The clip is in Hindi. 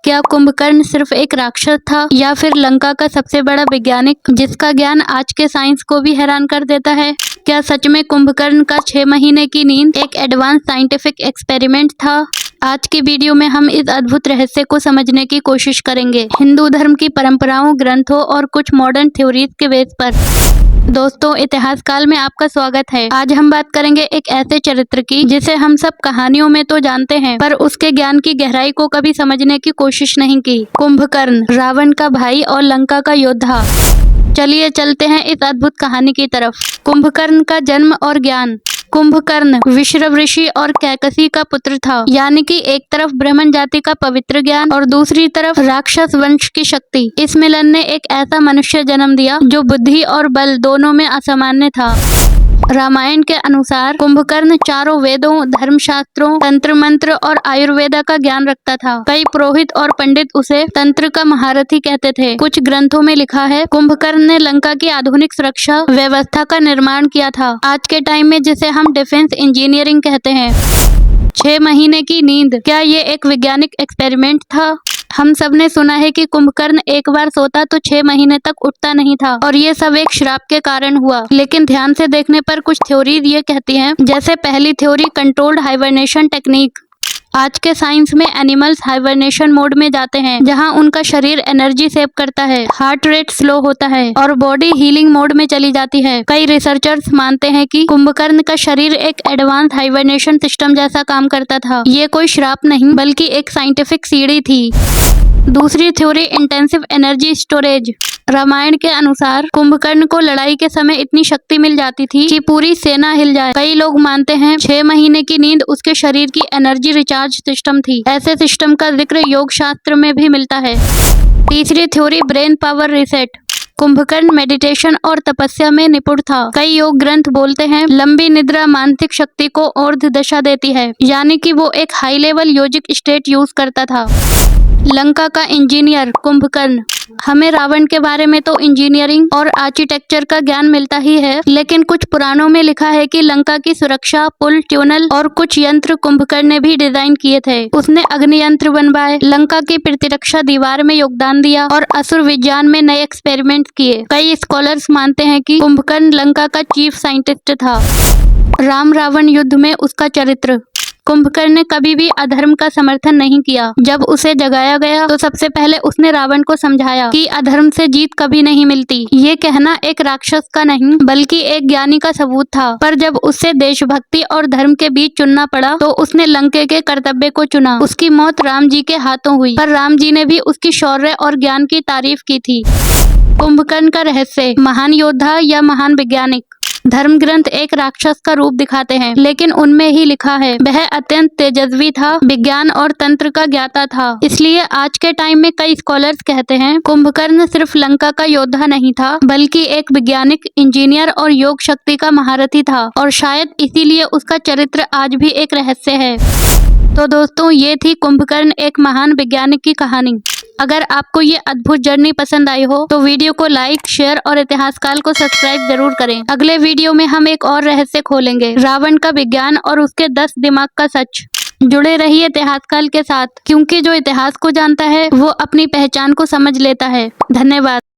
क्या कुंभकर्ण सिर्फ एक राक्षस था या फिर लंका का सबसे बड़ा वैज्ञानिक जिसका ज्ञान आज के साइंस को भी हैरान कर देता है? क्या सच में कुंभकर्ण का 6 महीने की नींद एक एडवांस साइंटिफिक एक्सपेरिमेंट था? आज की वीडियो में हम इस अद्भुत रहस्य को समझने की कोशिश करेंगे, हिंदू धर्म की परंपराओं, ग्रंथों और कुछ मॉडर्न थ्योरीज के बेस पर। दोस्तों, इतिहास काल में आपका स्वागत है। आज हम बात करेंगे एक ऐसे चरित्र की जिसे हम सब कहानियों में तो जानते हैं, पर उसके ज्ञान की गहराई को कभी समझने की कोशिश नहीं की। कुंभकर्ण, रावण का भाई और लंका का योद्धा। चलिए चलते हैं इस अद्भुत कहानी की तरफ। कुंभकर्ण का जन्म और ज्ञान। कुंभकर्ण विश्रव ऋषि और कैकसी का पुत्र था, यानी कि एक तरफ ब्राह्मण जाति का पवित्र ज्ञान और दूसरी तरफ राक्षस वंश की शक्ति। इस मिलन ने एक ऐसा मनुष्य जन्म दिया जो बुद्धि और बल दोनों में असामान्य था। रामायण के अनुसार कुंभकर्ण चारों वेदों, धर्मशास्त्रों, तंत्र मंत्र और आयुर्वेदा का ज्ञान रखता था। कई पुरोहित और पंडित उसे तंत्र का महारथी कहते थे। कुछ ग्रंथों में लिखा है, कुंभकर्ण ने लंका की आधुनिक सुरक्षा व्यवस्था का निर्माण किया था, आज के टाइम में जिसे हम डिफेंस इंजीनियरिंग कहते हैं। 6 महीने की नींद, क्या ये एक वैज्ञानिक एक्सपेरिमेंट था? हम सब ने सुना है कि कुंभकर्ण एक बार सोता तो 6 महीने तक उठता नहीं था और ये सब एक श्राप के कारण हुआ। लेकिन ध्यान से देखने पर कुछ थ्योरीज ये कहती हैं, जैसे पहली थ्योरी कंट्रोल्ड हाइबरनेशन टेक्निक। आज के साइंस में एनिमल्स हाइबरनेशन मोड में जाते हैं, जहां उनका शरीर एनर्जी सेव करता है, हार्ट रेट स्लो होता है और बॉडी हीलिंग मोड में चली जाती है। कई रिसर्चर्स मानते हैं कि कुंभकर्ण का शरीर एक एडवांस हाइबरनेशन सिस्टम जैसा काम करता था। ये कोई श्राप नहीं, बल्कि एक साइंटिफिक सीढ़ी थी। दूसरी theory intensive energy storage. Ramayan के अनुसार कुंभकर्ण को लड़ाई के समय इतनी शक्ति मिल जाती थी कि पूरी सेना हिल जाए। कई लोग मानते हैं 6 महीने की नींद उसके शरीर की एनर्जी रिचार्ज सिस्टम थी। ऐसे सिस्टम का जिक्र योग शास्त्र में भी मिलता है। तीसरी theory brain power reset. Kumbhakarna meditation और तपस्या में निपुण था। कई योग ग्रंथ बोलते हैं लंबी निद्रा मानसिक शक्ति को ऊर्ध्व दशा देती है, यानी कि वो एक हाई लेवल योगिक स्टेट यूज करता था। लंका का इंजीनियर कुंभकर्ण। हमें रावण के बारे में तो इंजीनियरिंग और आर्किटेक्चर का ज्ञान मिलता ही है, लेकिन कुछ पुराणों में लिखा है कि लंका की सुरक्षा, पुल, ट्यूनल और कुछ यंत्र कुंभकर्ण ने भी डिजाइन किए थे। उसने अग्नि यंत्र बनवाए, लंका की प्रतिरक्षा दीवार में योगदान दिया और असुर विज्ञान में नए एक्सपेरिमेंट किए। कई स्कॉलर्स मानते हैं कि कुंभकर्ण लंका का चीफ साइंटिस्ट था। राम रावण युद्ध में उसका चरित्र। कुंभकर्ण ने कभी भी अधर्म का समर्थन नहीं किया। जब उसे जगाया गया तो सबसे पहले उसने रावण को समझाया कि अधर्म से जीत कभी नहीं मिलती। ये कहना एक राक्षस का नहीं बल्कि एक ज्ञानी का सबूत था। पर जब उससे देशभक्ति और धर्म के बीच चुनना पड़ा तो उसने लंके के कर्तव्य को चुना। उसकी मौत राम जी के हाथों हुई, पर राम जी ने भी उसकी शौर्य और ज्ञान की तारीफ की थी। कुंभकर्ण का रहस्य, महान योद्धा या महान वैज्ञानिक। धर्म ग्रंथ एक राक्षस का रूप दिखाते हैं, लेकिन उनमें ही लिखा है वह अत्यंत तेजस्वी था, विज्ञान और तंत्र का ज्ञाता था। इसलिए आज के टाइम में कई स्कॉलर्स कहते हैं कुंभकर्ण सिर्फ लंका का योद्धा नहीं था, बल्कि एक वैज्ञानिक, इंजीनियर और योग शक्ति का महारथी था, और शायद इसीलिए उसका चरित्र आज भी एक रहस्य है। तो दोस्तों, ये थी कुंभकर्ण एक महान वैज्ञानिक की कहानी। अगर आपको ये अद्भुत जर्नी पसंद आई हो तो वीडियो को लाइक, शेयर और इतिहास काल को सब्सक्राइब जरूर करें। अगले वीडियो में हम एक और रहस्य खोलेंगे, रावण का विज्ञान और उसके 10 दिमाग का सच। जुड़े रहिए इतिहास काल के साथ, क्योंकि जो इतिहास को जानता है वो अपनी पहचान को समझ लेता है। धन्यवाद।